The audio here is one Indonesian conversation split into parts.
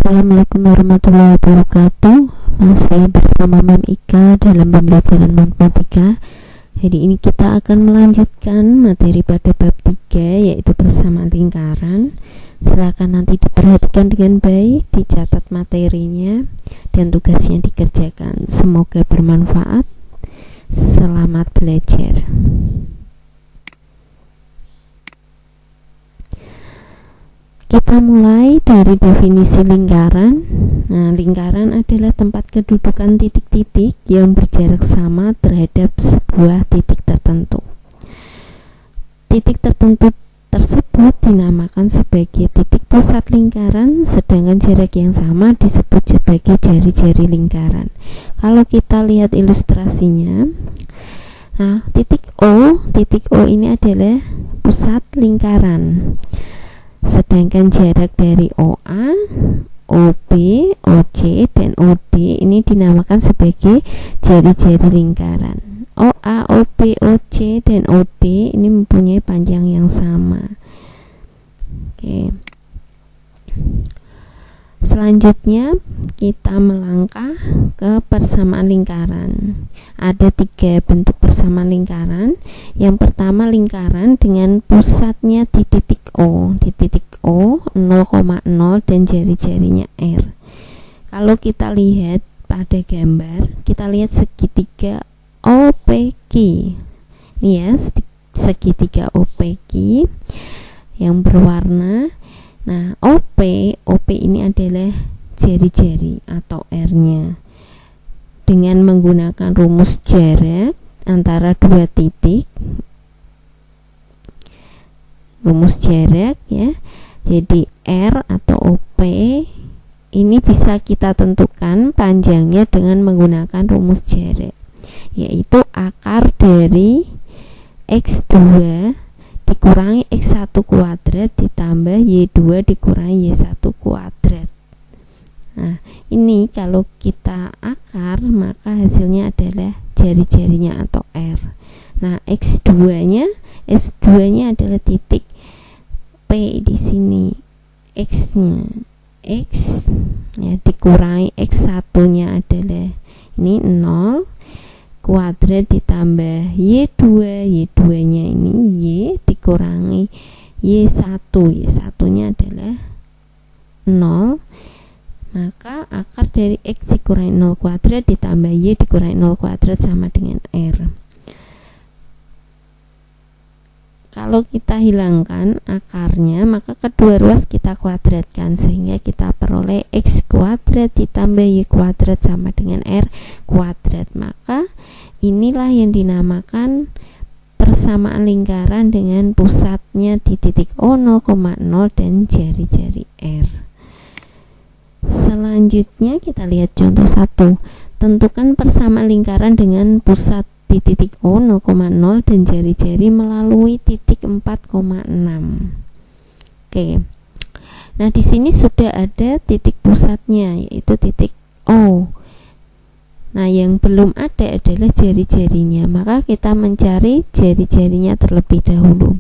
Assalamualaikum warahmatullahi wabarakatuh. Masih bersama Mem Ika dalam pembelajaran matematika. Hari ini kita akan melanjutkan materi pada bab 3, yaitu persamaan lingkaran. Silakan nanti diperhatikan dengan baik, dicatat materinya dan tugasnya dikerjakan. Semoga bermanfaat. Selamat belajar. Kita mulai dari definisi lingkaran. Nah, lingkaran adalah tempat kedudukan titik-titik yang berjarak sama terhadap sebuah titik tertentu. Titik tertentu tersebut dinamakan sebagai titik pusat lingkaran, sedangkan jarak yang sama disebut sebagai jari-jari lingkaran. Kalau kita lihat ilustrasinya, nah, titik O ini adalah pusat lingkaran. Sedangkan jarak dari OA, OB, OC, dan OD ini dinamakan sebagai jari-jari lingkaran. OA, OB, OC, dan OD ini mempunyai panjang yang sama. Oke. Selanjutnya kita melangkah ke persamaan lingkaran. Ada 3 bentuk persamaan lingkaran. Yang pertama, lingkaran dengan pusatnya di titik O. Di titik O 0,0 dan jari-jarinya R. Kalau kita lihat pada gambar, kita lihat segitiga OPQ. Ini ya, segitiga OPQ yang berwarna. Nah, OP ini adalah jari-jari atau R-nya. Dengan menggunakan rumus jarak antara dua titik, rumus jarak ya. Jadi R atau OP ini bisa kita tentukan panjangnya dengan menggunakan rumus jarak, yaitu akar dari X2 dikurangi X1 kuadrat ditambah Y2 dikurangi Y1 kuadrat. Nah, ini kalau kita akar, maka hasilnya adalah jari-jarinya atau R. Nah, S2-nya adalah titik P di sini. X-nya X ya, dikurangi X1-nya adalah ini 0 kuadrat ditambah Y2-nya ini Y dikurangi Y1-nya adalah 0. Maka akar dari X dikurangi 0 kuadrat ditambah Y dikurangi 0 kuadrat sama dengan R. Kalau kita hilangkan akarnya, maka kedua ruas kita kuadratkan sehingga kita peroleh X kuadrat ditambah Y kuadrat sama dengan R kuadrat. Maka inilah yang dinamakan persamaan lingkaran dengan pusatnya di titik O 0,0 dan jari-jari R. Selanjutnya kita lihat contoh 1. Tentukan persamaan lingkaran dengan pusat di titik O 0,0 dan jari-jari melalui titik 4,6. Oke. Nah, di sini sudah ada titik pusatnya, yaitu titik O. Nah, yang belum ada adalah jari-jarinya. Maka kita mencari jari-jarinya terlebih dahulu.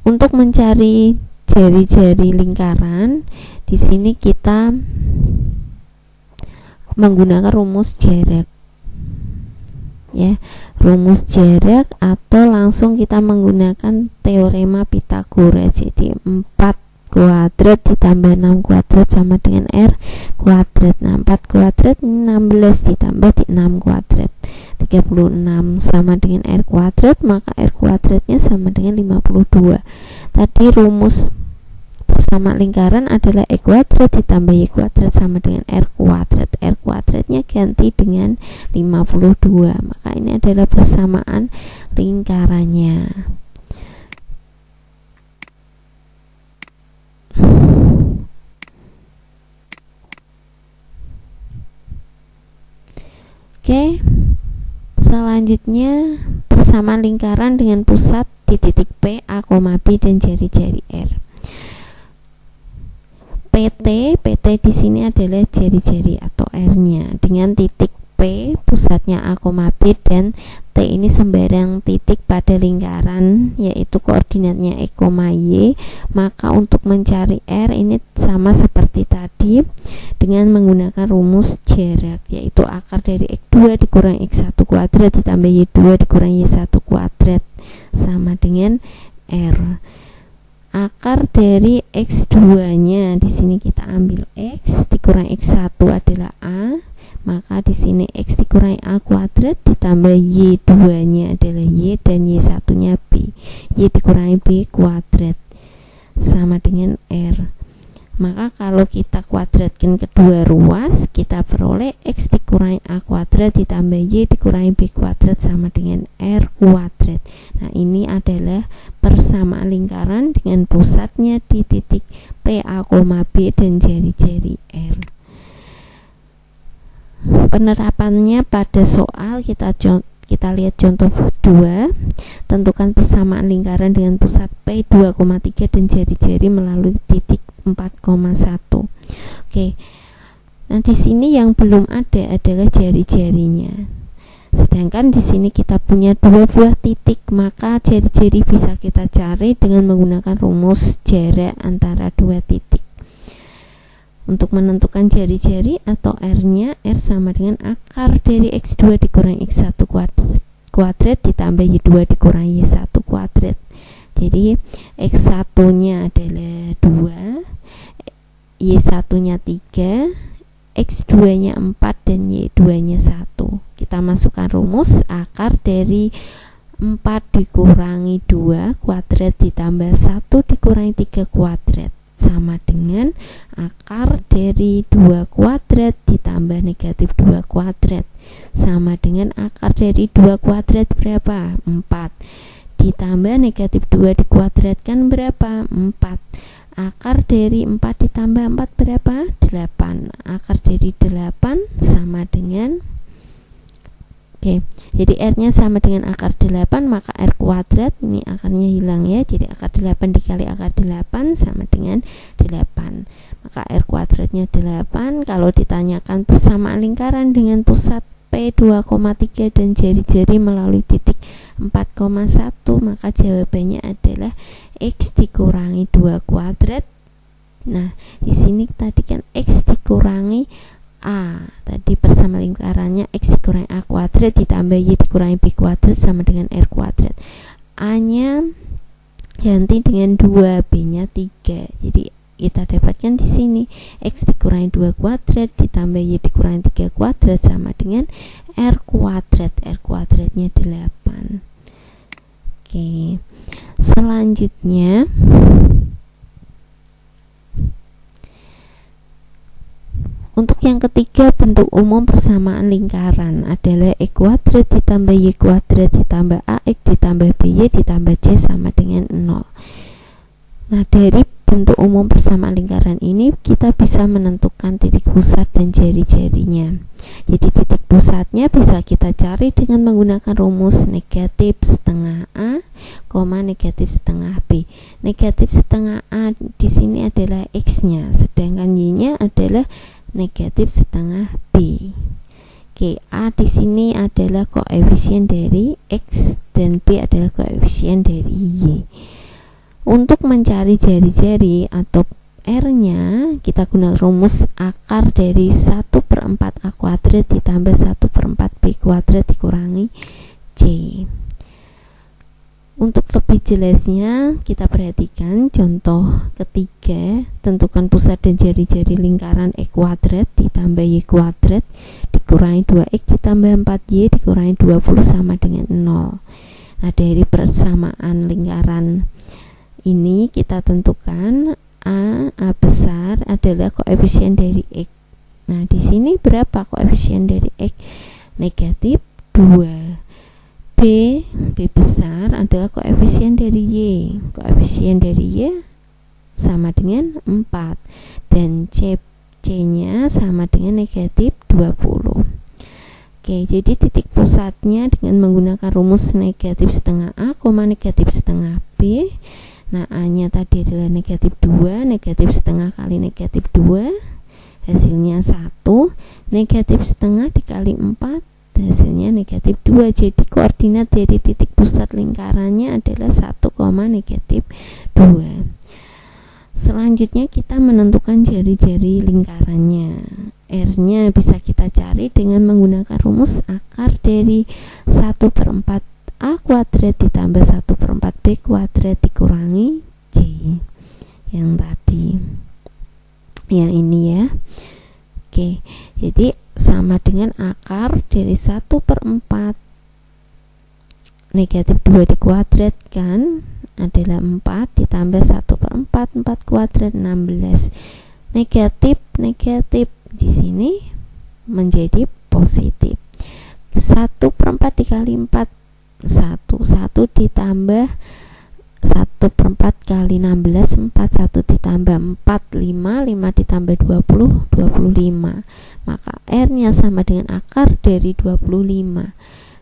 Untuk mencari jari-jari lingkaran, di sini kita menggunakan rumus jarak. Ya, rumus jarak atau langsung kita menggunakan teorema Pythagoras. Jadi 4 kuadrat ditambah 6 kuadrat sama dengan R kuadrat. Nah, 4 kuadrat ini 16 ditambah 6 kuadrat 36 sama dengan R kuadrat, maka R kuadratnya sama dengan 52. Tadi rumus persamaan lingkaran adalah E kuadrat ditambah Y kuadrat sama dengan R kuadrat. R kuadratnya ganti dengan 52. Maka ini adalah persamaan lingkarannya. Oke. Selanjutnya persamaan lingkaran dengan pusat di titik P, A, B dan jari-jari R. PT di sini adalah jari-jari atau R-nya dengan titik P pusatnya A, B dan T ini sembarang titik pada lingkaran, yaitu koordinatnya X, Y, maka untuk mencari R ini sama seperti tadi dengan menggunakan rumus jarak, yaitu akar dari X2 dikurangi X1 kuadrat ditambah Y2 dikurangi Y1 kuadrat sama dengan R. Akar dari X2 nya di sini kita ambil X dikurangi X1 adalah A, maka di sini X dikurangi A kuadrat ditambah Y2 nya adalah Y dan Y1 nya B, Y dikurangi B kuadrat sama dengan R. Maka kalau kita kuadratkan kedua ruas, kita peroleh X dikurangi A kuadrat ditambah Y dikurangi B kuadrat sama dengan R kuadrat. Nah, ini adalah persamaan lingkaran dengan pusatnya di titik P, A, B dan jari-jari R. Penerapannya pada soal kita lihat contoh 2. Tentukan persamaan lingkaran dengan pusat P 2,3 dan jari-jari melalui titik 4,1. Oke. Nah, di sini yang belum ada adalah jari-jarinya. Sedangkan di sini kita punya dua buah titik, maka jari-jari bisa kita cari dengan menggunakan rumus jarak antara dua titik. Untuk menentukan jari-jari atau R-nya, R sama dengan akar dari X2 dikurangi X1 kuadrat ditambah Y2 dikurangi Y1 kuadrat. Jadi X1 nya adalah 2, Y1 nya 3, X2 nya 4 dan Y2 nya 1. Kita masukkan rumus akar dari 4 dikurangi 2 kuadrat ditambah 1 dikurangi 3 kuadrat sama dengan akar dari 2 kuadrat ditambah negatif 2 kuadrat sama dengan akar dari 2 kuadrat berapa? 4 ditambah negatif 2 dikuadratkan berapa? 4. Akar dari 4 ditambah 4 berapa? 8. Akar dari 8 sama dengan jadi R-nya sama dengan akar 8, maka R kuadrat, ini akarnya hilang ya, jadi akar 8 dikali akar 8 sama dengan 8, maka R kuadratnya 8. Kalau ditanyakan persamaan lingkaran dengan pusat P 2,3 dan jari-jari melalui titik 4,1, maka jawabannya adalah X dikurangi 2 kuadrat. Nah, di sini tadi kan X dikurangi A, tadi persamaan lingkarannya X dikurangi A kuadrat ditambah Y dikurangi B kuadrat sama dengan R kuadrat. A nya ganti dengan 2, B nya 3. Jadi kita dapatkan di sini X dikurangi 2 kuadrat ditambah Y dikurangi 3 kuadrat sama dengan R kuadrat. R kuadratnya 8. Oke. Selanjutnya untuk yang ketiga, bentuk umum persamaan lingkaran adalah X kuadrat ditambah Y kuadrat ditambah AX ditambah BY ditambah C sama dengan 0. Nah, dari bentuk umum persamaan lingkaran ini kita bisa menentukan titik pusat dan jari-jarinya. Jadi titik pusatnya bisa kita cari dengan menggunakan rumus negatif setengah A, negatif setengah B. Negatif setengah A di sini adalah X-nya, sedangkan Y-nya adalah negatif setengah B. Oke, A di sini adalah koefisien dari X dan B adalah koefisien dari Y. Untuk mencari jari-jari atau R-nya, kita gunakan rumus akar dari 1/4 A kuadrat ditambah 1/4 B kuadrat dikurangi C. Untuk lebih jelasnya, kita perhatikan contoh ketiga. Tentukan pusat dan jari-jari lingkaran X kuadrat ditambah Y kuadrat dikurangi 2X ditambah 4Y dikurangi 20 sama dengan 0. Nah, dari persamaan lingkaran ini kita tentukan A besar adalah koefisien dari X. Nah, di sini berapa koefisien dari X? Negatif 2. B besar adalah koefisien dari Y. Koefisien dari Y sama dengan 4 dan C-nya sama dengan negatif 20. Oke, jadi titik pusatnya dengan menggunakan rumus negatif setengah A, negatif setengah B. Nah, A-nya tadi adalah negatif 2, negatif setengah kali negatif 2 hasilnya 1, negatif setengah dikali 4 hasilnya negatif 2. Jadi koordinat dari titik pusat lingkarannya adalah 1, negatif 2. Selanjutnya kita menentukan jari-jari lingkarannya. R-nya bisa kita cari dengan menggunakan rumus akar dari 1/4 A kuadrat ditambah 1/4 B kuadrat dikurangi C yang tadi. Ya, ini ya. Oke, jadi sama dengan akar dari 1/4 negatif 2 dikuadratkan adalah 4 ditambah 1/4 4 kuadrat 16. Negatif di sini menjadi positif. 1/4 dikali 4 1 ditambah 1/4 kali 16 4 1 ditambah 4 5 ditambah 20 25. Maka R nya sama dengan akar dari 25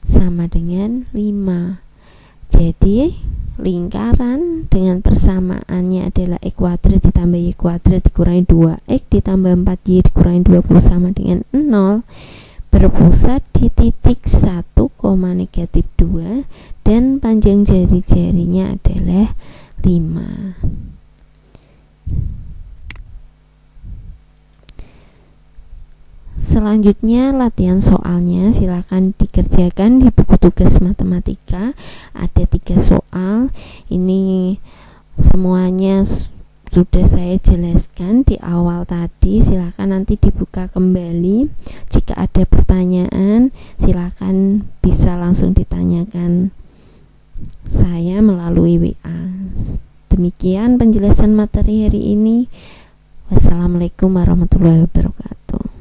sama dengan 5. Jadi lingkaran dengan persamaannya adalah X kuadrat ditambah Y kuadrat dikurangi 2X ditambah 4Y dikurangi 20 sama dengan 0, berpusat di titik 1, negatif 2 dan panjang jari-jarinya adalah 5. Selanjutnya latihan soalnya silakan dikerjakan di buku tugas matematika. Ada 3 soal. Ini semuanya sudah saya jelaskan di awal tadi. Silakan nanti dibuka kembali. Jika ada pertanyaan silakan bisa langsung ditanyakan saya melalui WA. Demikian penjelasan materi hari ini. Wassalamualaikum warahmatullahi wabarakatuh.